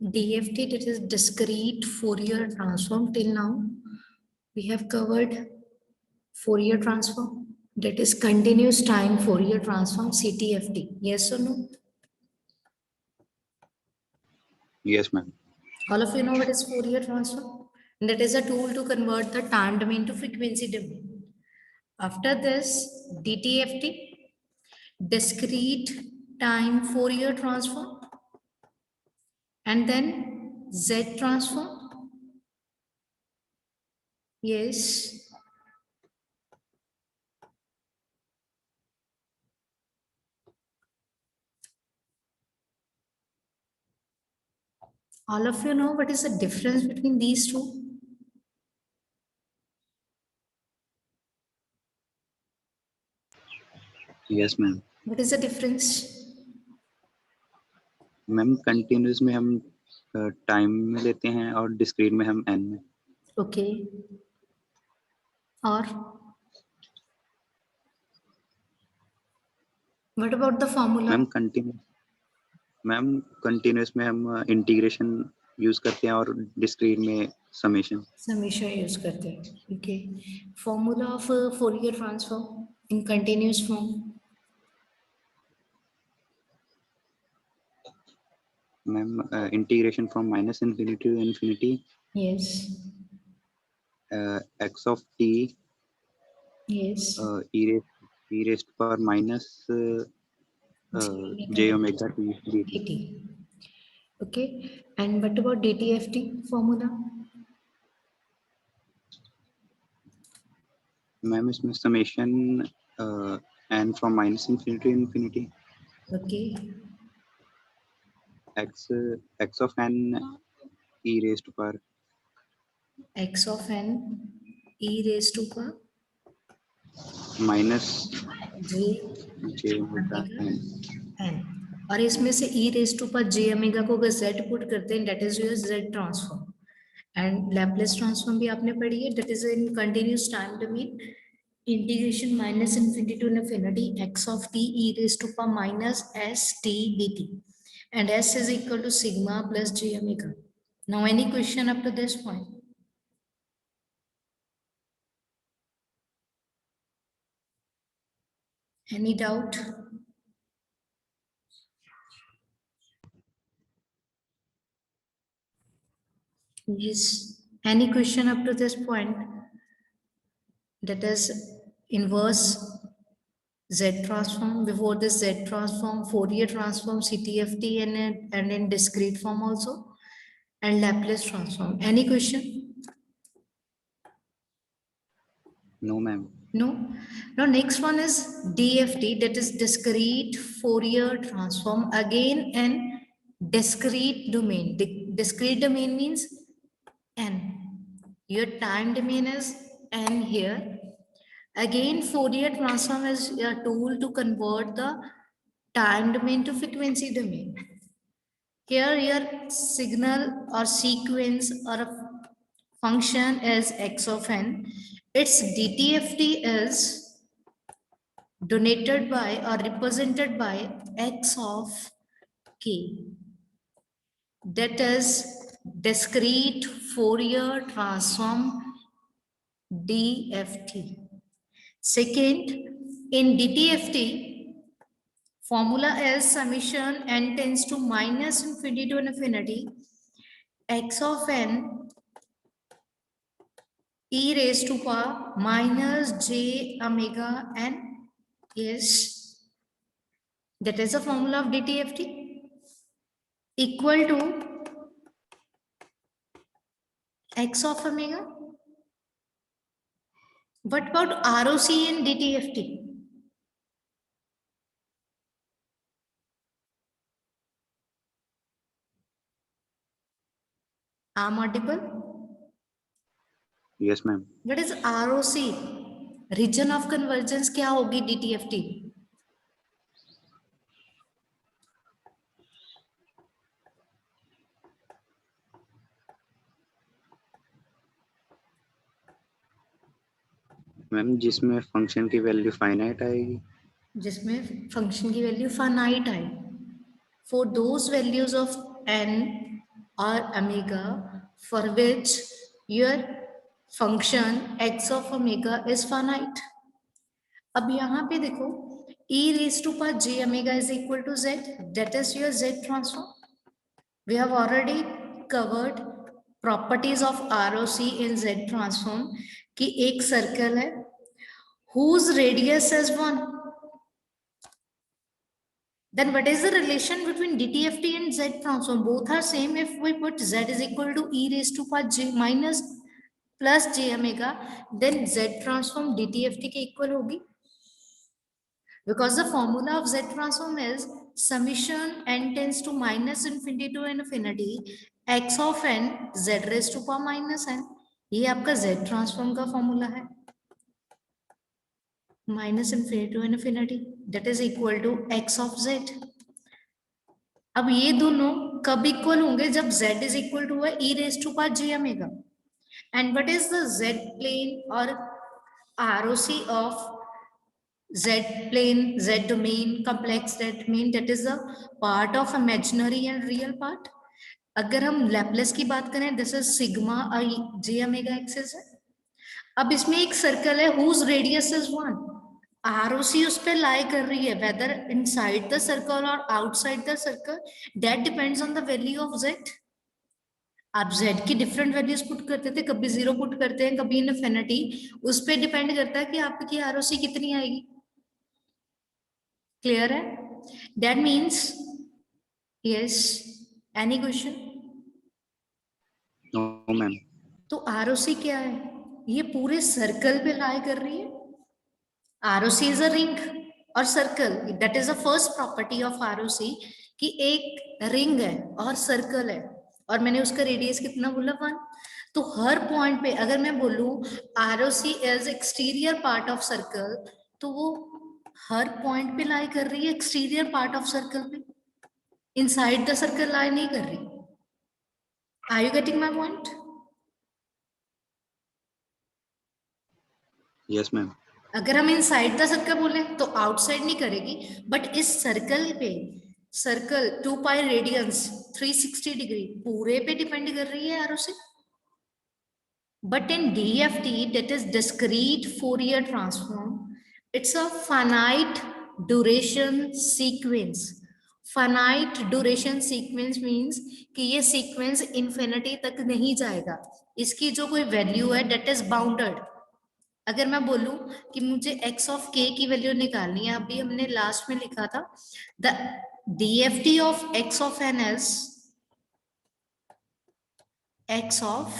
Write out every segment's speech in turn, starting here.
DFT, that is discrete Fourier transform. Till now we have covered Fourier transform, that is continuous time Fourier transform, CTFT. Yes or no? Yes, ma'am. All of you know what is Fourier transform? That is a tool to convert the time domain to frequency domain. After this, DTFT, discrete time Fourier transform, and then Z transform. Yes. All of you know what is the difference between these two? Yes, ma'am. What is the difference? Ma'am continuous में हम time में लेते हैं और discrete में हम N में. Okay. और what about the formula? Ma'am continuous में हम इंटीग्रेशन यूज करते हैं और डिस्क्रीट में समेशन यूज करते हैं. Okay. Formula of Fourier transform in continuous form. Ma'am integration from minus infinity to infinity. Yes. X of t. Yes. e raised to power minus j omega t dt. Okay. And what about DTFT formula? Ma'am इसमें summation n from minus infinity to infinity. Okay. x of n e raised to power. X of n e raised to power minus j omega n. और इसमें से e raised to power j omega को अगर z put करते हैं, that is your z transform. And Laplace transform भी आपने पढ़ी है, that is in continuous time domain. Integration minus infinity to infinity x of t e raised to power minus s t dt, and s is equal to sigma plus j omega. Now any question up to this point? Any doubt? Yes. Any question up to this point? That is inverse Z transform. Before this Z transform, Fourier transform, CTFT, and in discrete form also, and Laplace transform. Any question? No, ma'am. No. Now next one is DFT, that is discrete Fourier transform, again in discrete domain. Discrete domain means n. Your time domain is n here. Again, Fourier transform is a tool to convert the time domain to frequency domain. Here your signal or sequence or a function is x of n. Its DTFT is donated by or represented by x of k. That is discrete Fourier transform DFT. Second, in DTFT, formula is summation n tends to minus infinity to infinity x of n e raised to power minus j omega n. Yes, that is the formula of DTFT, equal to x of omega. What about ROC in DTFT? I'm audible? Yes, ma'am. What is ROC? Region of convergence क्या होगी DTFT? Ma'am जिसमें function की value finite आएगी. जिसमें function की value finite आए. For those values of n or omega for which your function x of omega is finite. अब यहाँ पे देखो e raised to power j omega is equal to z, that is your z transform. We have already covered properties of ROC in Z transform कि एक circle है whose radius is 1. Then what is the relation between DTFT and Z transform? Both are same if we put Z is equal to e raised to power j minus plus j omega, then Z transform DTFT के equal होगी. Because the formula of Z transform is summation n tends to minus infinity to infinity x of n z raised to power minus n. ये आपका Z transform का formula है. Minus infinity to infinity that is equal to x of z. अब ये दोनों कब equal होंगे? जब z is equal to e raised to power j omega. And what is the z plane or ROC of Z plane, Z domain, complex Z domain, that is the part of imaginary and real part. अगर हम Laplace की बात करें, this is sigma I J omega axis है. अब इसमें एक circle है whose radius is 1. ROC उस पे लाई कर रही है, whether inside the circle or outside the circle, that depends on the value of Z. आप Z की डिफरेंट वैल्यूज पुट करते थे, कभी 0 पुट करते हैं, कभी इनफिनिटी. उस पे डिपेंड करता है कि आपकी ROC कितनी आएगी. Clear है? That means yes. Any question? No, ma'am. तो ROC क्या है? ये पूरे सर्कल पे लाई कर रही है. ROC is a ring और circle. That is the first property of ROC कि एक रिंग है और सर्कल है और मैंने उसका रेडियस कितना बोला 1. तो हर पॉइंट पे अगर मैं बोलूं ROC is exterior part of circle, तो वो हर पॉइंट पे लाई कर रही है एक्सटीरियर पार्ट ऑफ सर्कल पे, इनसाइड द सर्कल लाई नहीं कर रही. Are you getting my point? Yes ma'am. अगर हम इनसाइड द सर्कल बोले तो आउटसाइड नहीं करेगी, बट इस सर्कल पे सर्कल 2 पाई रेडियंस 360 डिग्री पूरे पे डिपेंड कर रही है ROC. But in DFT that is discrete Fourier transform, it's a finite duration sequence. Finite duration sequence means कि ये sequence infinity तक नहीं जाएगा, इसकी जो कोई वैल्यू है that is bounded. अगर मैं बोलूं कि मुझे x of k की वैल्यू निकालनी है, अभी हमने लास्ट में लिखा था the DFT of x of n is x of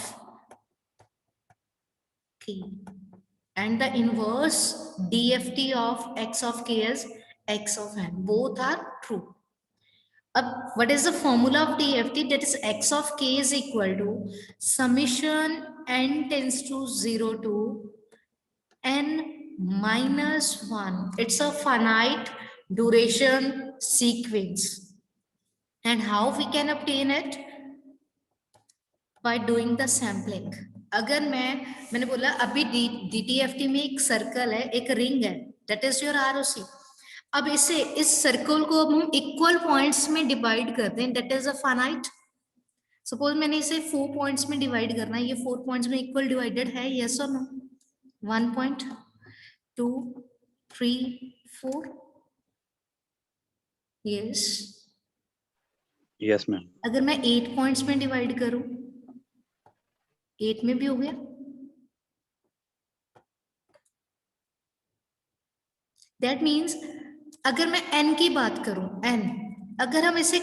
k and the inverse DFT of x of k is x of n. Both are true. What is the formula of DFT? That is x of k is equal to summation n tends to 0 to n minus 1. It's a finite duration sequence. And how we can obtain it? By doing the sampling. अगर मैंने बोला अभी DTFT में एक circle है, एक ring है, that is your ROC. अब इस सर्कल को अब हम इक्वल पॉइंट्स में डिवाइड करते हैं, that is a finite. Suppose मैंने इसे 4 पॉइंट्स में डिवाइड करना है, ये 4 पॉइंट्स में इक्वल डिवाइडेड है, yes or no? 1 point 2 3 4. yes. Yes ma'am. अगर मैं 8 पॉइंट्स में डिवाइड करूं, 8 में भी हो गया. दैट मीन्स अगर मैं n की बात करूं, n अगर हम इसे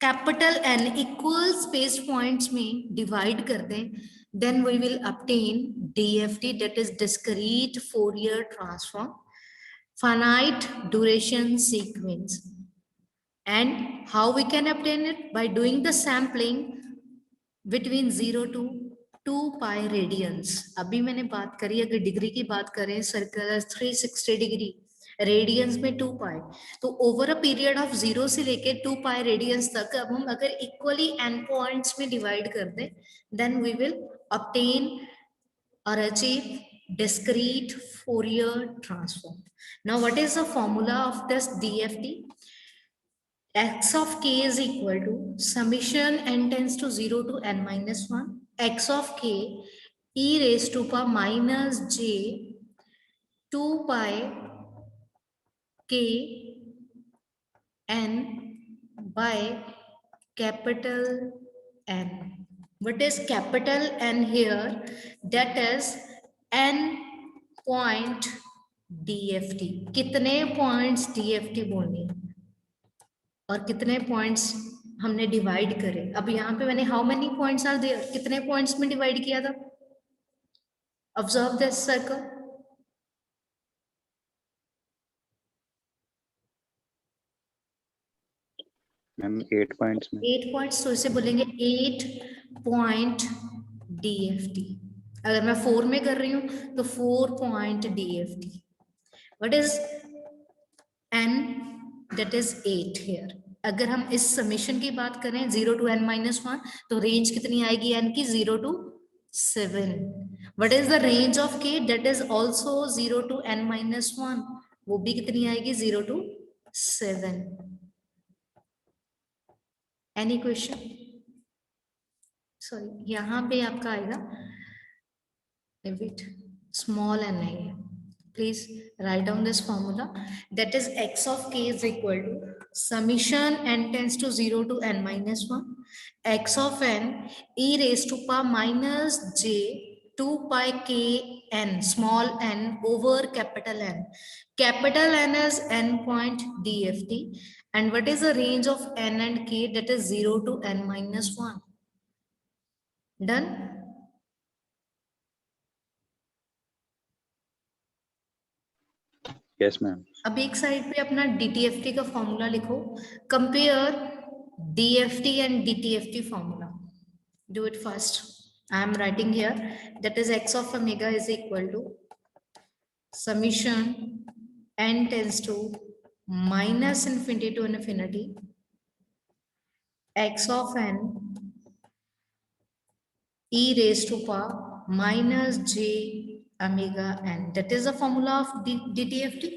capital N equal space points में डिवाइड कर दें, then we will obtain DFT, that is discrete Fourier transform, finite duration sequence. And how we can obtain it? By doing the sampling between 0 to 2 pi radians. अभी मैंने बात करी, अगर degree की बात करें, सर्कल 360 डिग्री, रेडियंस में 2 पाई, तो ओवर अ पीरियड ऑफ 0 से लेके 2 पाई रेडियंस तक अब हम अगर इक्वली n पॉइंट्स में डिवाइड कर दें, then we will obtain or achieve discrete Fourier transform. Now what is the formula of this DFT? x of k is equal to summation n tends to 0 to n minus 1 x of k e raised to power minus j 2 pi k n by capital N. What is capital N here? That is n point DFT. कितने points DFT बोलनी है और कितने points हमने divide करे. अब यहाँ पे मैंने how many points are there, कितने पॉइंट्स में डिवाइड किया था. Observe this circle. Ma'am 8 points में. 8 पॉइंट्स, तो इसे बोलेंगे 8 पॉइंट DFT. अगर मैं 4 में कर रही हूं तो 4 point DFT. What is n? That is 8 here. अगर हम इस समेशन की बात करें 0 to n minus 1 तो रेंज कितनी आएगी n की? 0 to 7. What is the range of k? That is also 0 to n minus 1. वो भी कितनी आएगी? 0 to 7. Any question? सॉरी, यहाँ पे आपका आएगा स्मॉल एन नहीं है. Please write down this formula. That is x of k is equal to summation n tends to 0 to n minus 1 x of n e raised to power minus j 2 pi k n small n over capital N. Capital N is n point DFT. And what is the range of n and k? That is 0 to n minus 1. Done? Yes ma'am. अब एक side पे अपना DTFT का formula लिखो. Compare DFT and DTFT formula. Do it first. I am writing here that is x of omega is equal to summation n tends to minus infinity to infinity x of n e raised to power minus j omega n. That is the formula of DTFT.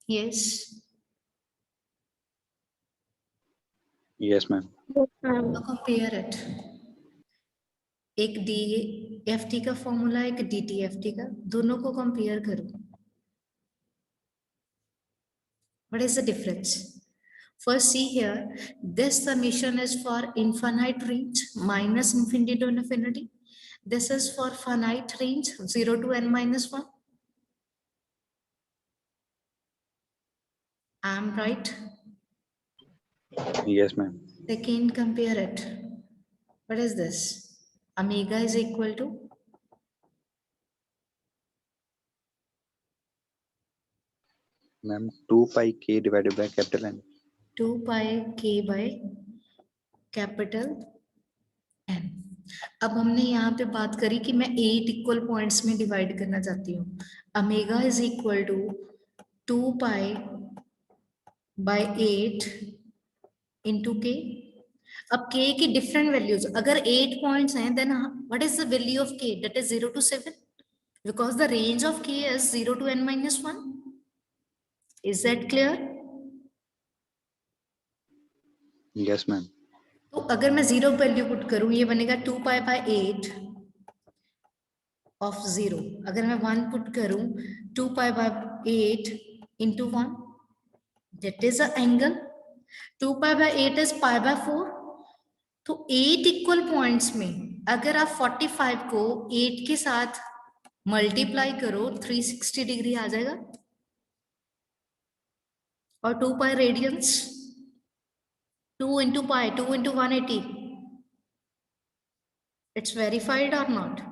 Yes. Yes ma'am. Now compare it. एक DFT का formula, एक DTFT का, दोनों को compare करो. What is the difference? First, see here, this summation is for infinite range, minus infinity to infinity. This is for finite range, 0 to n minus 1. I am right? Yes, ma'am. Second, compare it. What is this? Omega is equal to? Ma'am, 2 pi k divided by capital N. 2 pi k by capital N. अब हमने यहाँ पे बात करी कि मैं 8 equal points में divide करना चाहती हूँ. Omega is equal to 2 pi by 8 into k. अब k की डिफरेंट वैल्यूज, अगर 8 पॉइंट्स हैं then what is the value of k? That is 0 to 7 because the range of k is 0 to n minus 1. Is that clear? Yes, ma'am. तो अगर मैं 0 value put करूं, ये बनेगा 2 पाई बाय 8 ऑफ 0. अगर मैं 1 पुट करूं, 2 pi by 8 into 1, that is a angle. 2 pi by 8 is pi by 4. तो 8 इक्वल पॉइंट्स में अगर आप 45 को 8 के साथ मल्टीप्लाई करो, 360 डिग्री आ जाएगा. और 2 पाई radiance, 2 into pi, 2 into 180. It's verified or not?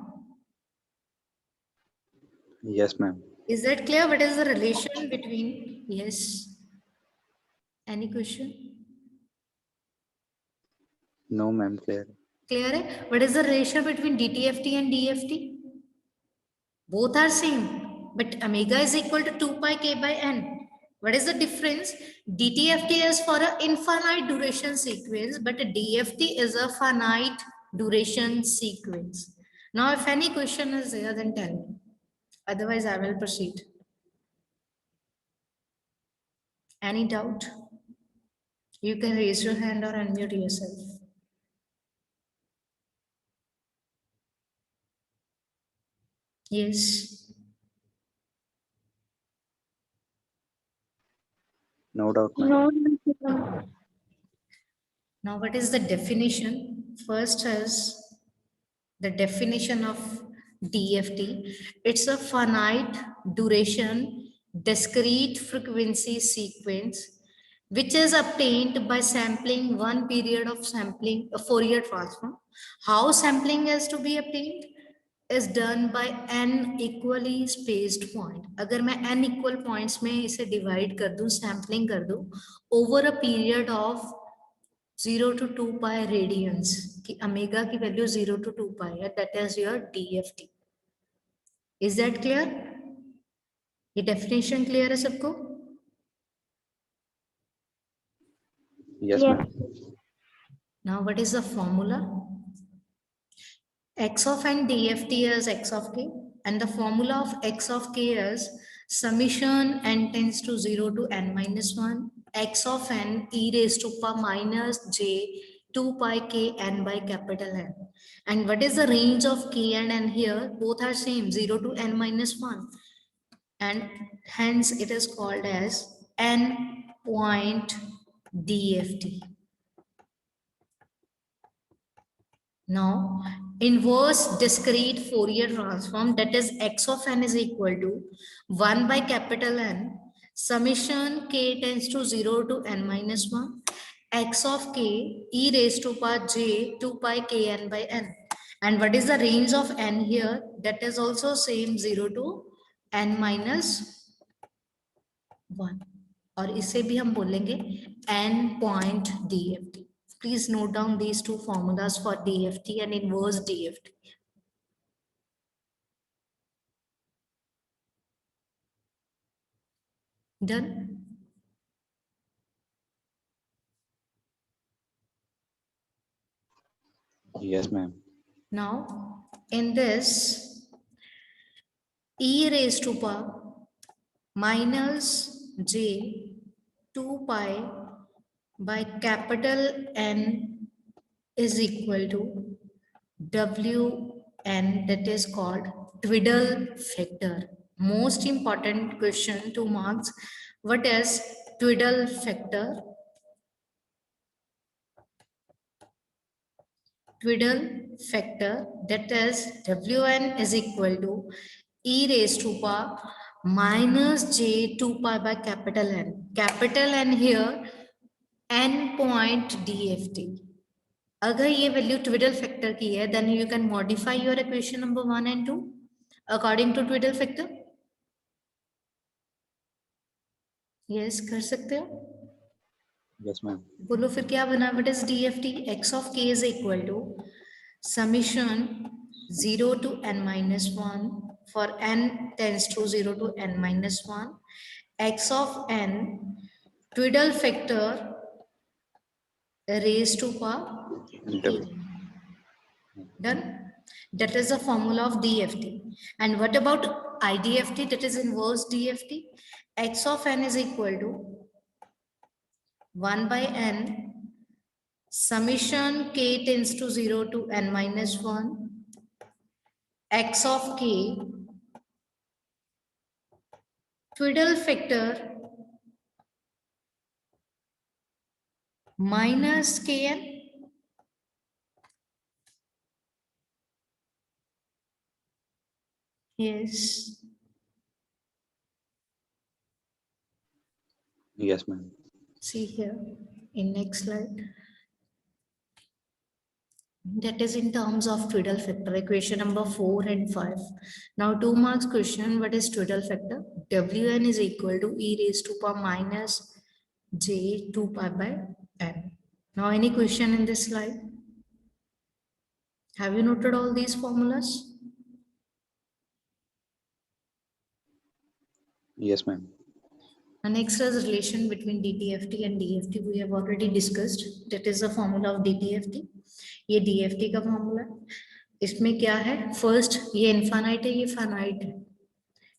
Yes, ma'am. Is that clear? What is the relation between? Yes. Any question? No, ma'am. Clear. Clear hai? What is the relation between DTFT and DFT? Both are same, but omega is equal to 2 pi k by n. What is the difference? DTFT is for an infinite duration sequence, but DFT is a finite duration sequence. Now, if any question is there, then tell me. Otherwise, I will proceed. Any doubt? You can raise your hand or unmute yourself. Yes. No doubt, ma'am. No. Now, what is the definition? First is the definition of DFT. It's a finite duration, discrete frequency sequence which is obtained by sampling one period of sampling a Fourier transform. How sampling is to be obtained is done by n equally spaced point. अगर मैं n equal points में इसे divide कर दूं, sampling कर दूं over a period of 0 to 2 pi radians कि omega की value 0 to 2 pi है, that is your DFT. Is that clear? ये definition clear है सबको? Yes, Yes. ma'am. Now what is the formula? X of n DFT is x of k, and the formula of x of k is summation n tends to 0 to n minus 1 x of n e raised to power minus j 2 pi k n by capital N. And what is the range of k and n here? Both are same, 0 to n minus 1. And hence it is called as n point DFT. Now, inverse discrete Fourier transform, that is x of n is equal to 1 by capital N summation k tends to 0 to n minus 1 x of k e raised to power j 2 pi k n by n. And what is the range of n here? That is also same, 0 to n minus 1. और इसे भी हम बोलेंगे n point DFT. Please note down these two formulas for DFT and inverse DFT. Done? Yes, ma'am. Now, in this, e raised to power minus j 2 pi by capital N is equal to Wn, that is called twiddle factor. Most important question, 2 marks. What is twiddle factor? Twiddle factor, that is Wn is equal to e raised to power minus j 2 pi by capital N. Capital N here, n point DFT. अगर ये value ट्विडल factor की है, then you can modify your equation number 1 and 2 according to twiddle factor. Yes, कर सकते हो. Yes, ma'am. बोलो फिर क्या बना? What is DFT? X of k is equal to summation 0 to n minus 1 for n tends to 0 to n minus 1 x of n twiddle factor raised to power k. Done? That is the formula of DFT. And what about IDFT? That is inverse DFT. X of n is equal to 1 by n summation k tends to 0 to n minus 1 x of k twiddle factor minus kn. Yes. Yes, ma'am. See here in next slide. That is in terms of twiddle factor, equation number 4 and 5. Now 2 marks question, what is twiddle factor? Wn is equal to e raised to power minus j 2 pi by n. Now any question in this slide? Have you noted all these formulas? Yes, ma'am. The next is relation between DTFT and DFT. We have already discussed. That is the formula of DTFT. ये DFT का formula है. इसमें क्या है? First ये infinite है, ये finite है.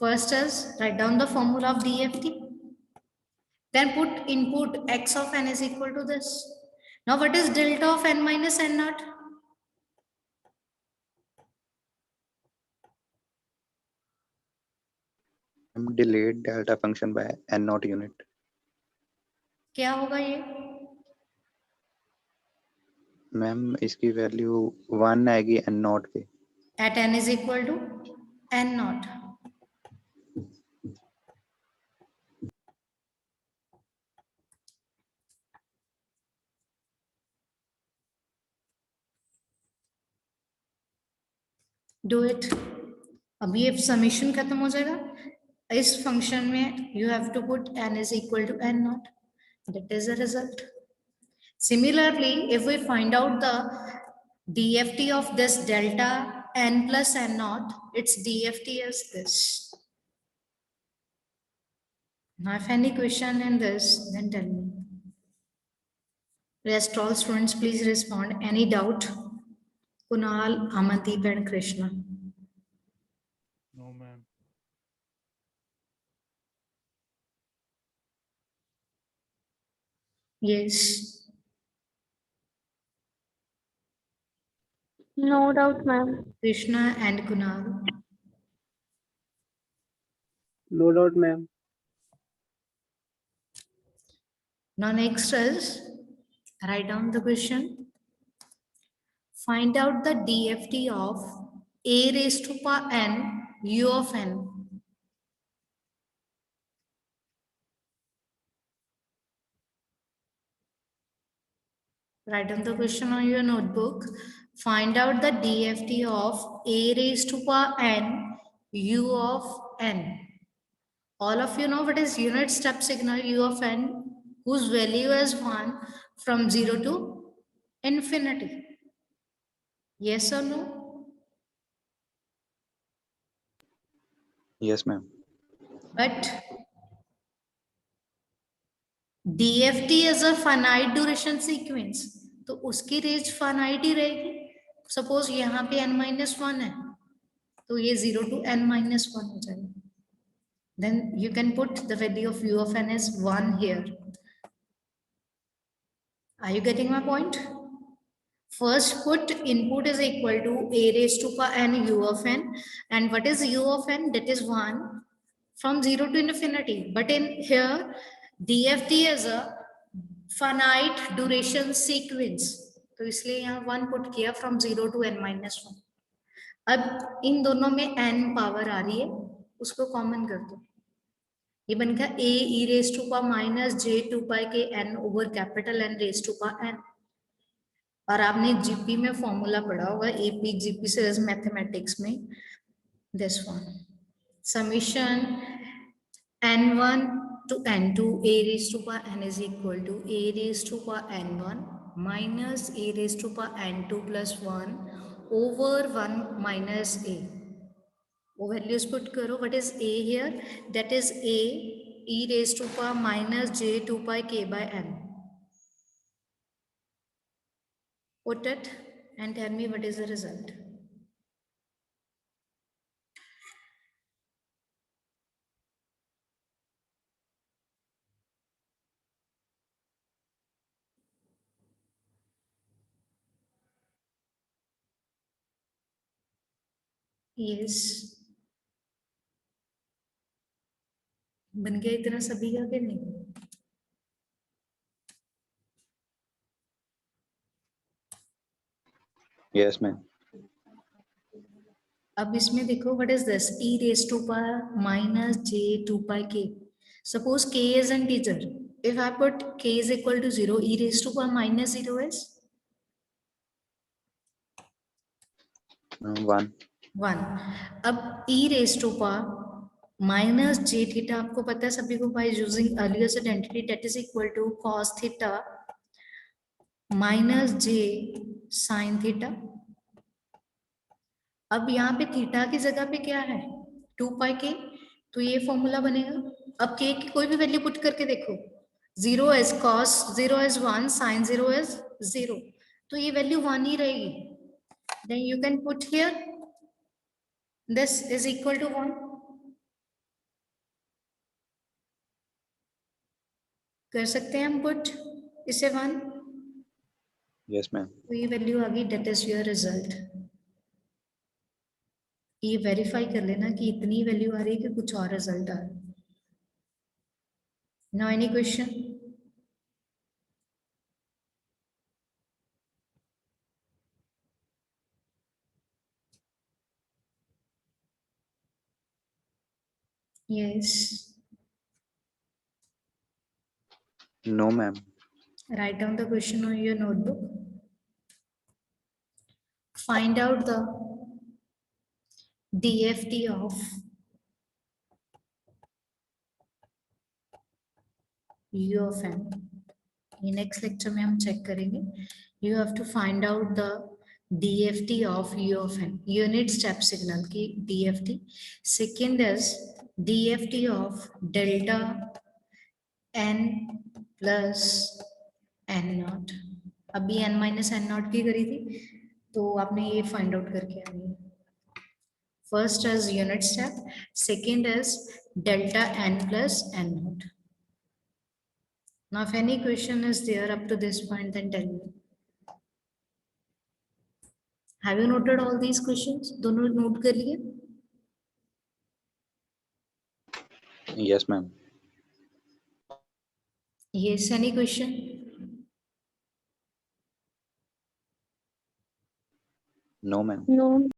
First is write down the formula of DFT. Then put input x of n is equal to this. Now what is delta of n minus n naught? delayed delta function by n naught unit. क्या होगा ये? Ma'am इसकी value 1 आएगी n not पे. At n is equal to n naught. Do it. अब ये summation खत्म हो जाएगा. इस फंक्शन में you have to put n is equal to n naught. That is the result. Similarly, if we find out the DFT of this delta n plus n naught, its DFT is this. Now, if any question in this, then tell me. Rest all students, please respond. Any doubt? Kunal, Amandeep, and Krishna. No, ma'am. Yes. No doubt, ma'am. Krishna and Kunal. No doubt, ma'am. Now next is, write down the question. Find out the DFT of a raised to power n u of n. Write down the question on your notebook. Find out the DFT of a raised to power n u of n. All of you know what is unit step signal u of n, whose value is 1 from 0 to infinity. Yes or no? Yes, ma'am. But DFT is a finite duration sequence, तो उसकी range finite ही रहेगी. Suppose यहाँ पे n-1 है, तो ये 0 to n-1 हो जाएगा. Then you can put the value of u of n as 1 here. Are you getting my point? First put input is equal to a raised to power n u of n, and what is u of n? That is 1 from 0 to infinity. But in here DFT is a finite duration sequence, तो इसलिए यहाँ 1 put किया from 0 to n-1. अब इन दोनों में n power आ रही है, उसको कॉमन कर दो. ये बन गया a e raised to power minus j 2 pi k n over capital N raised to power n. और आपने जीपी में फॉर्मूला पढ़ा होगा, एपी जीपी से मैथमेटिक्स में, this one, summation n1 to n2 a raised to power n is equal to a raised to power n1 minus a raised to power n2 plus 1 over 1 minus a. वो values put करो. What is a here? That is a e raised to power minus j 2 pi k by n. Put it and tell me what is the result. Yes. बन गया इतना सभी का कि नहीं? Yes, ma'am. अब इसमें देखो, what is this? E raised to power minus j 2 pi k. Suppose k is an integer. If I put k is equal to 0, e raised to power minus 0 is 1. 1. अब e raised to power minus j theta, आपको पता है सभी को, by using earlier identity, that is equal to cos theta minus j sin theta. अब यहाँ पे theta की जगह पे क्या है? 2 पाई के, तो ये फॉर्मूला बनेगा. अब के की कोई भी वैल्यू पुट करके देखो. 0 is cos 0 is 1, sin 0 is 0, तो ये वैल्यू 1 ही रहेगी. Then you can put here this is equal to 1. कर सकते हैं हम पुट इसे 1, यस मैम। तो ये वैल्यू आ गई, डेट इज योर रिजल्ट। ये वेरीफाई कर लेना कि इतनी वैल्यू आ रही है कि कुछ और रिजल्ट आ रहा है। Now any question? Yes. No, ma'am. Write down the question on your notebook. Find out the DFT of U of n. ये next lecture में हम check करेंगे. You have to find out the DFT of U of n. Unit step signal की DFT. Second is DFT of delta n plus n naught. अभी n minus n naught की करी थी, तो आपने ये find out करके आनी है. First is unit step, second is delta n plus n naught. Now if any question is there up to this point, then tell me. Have you noted all these questions? दोनों note कर लिए? Yes, ma'am. Yes, any question? No, ma'am. No.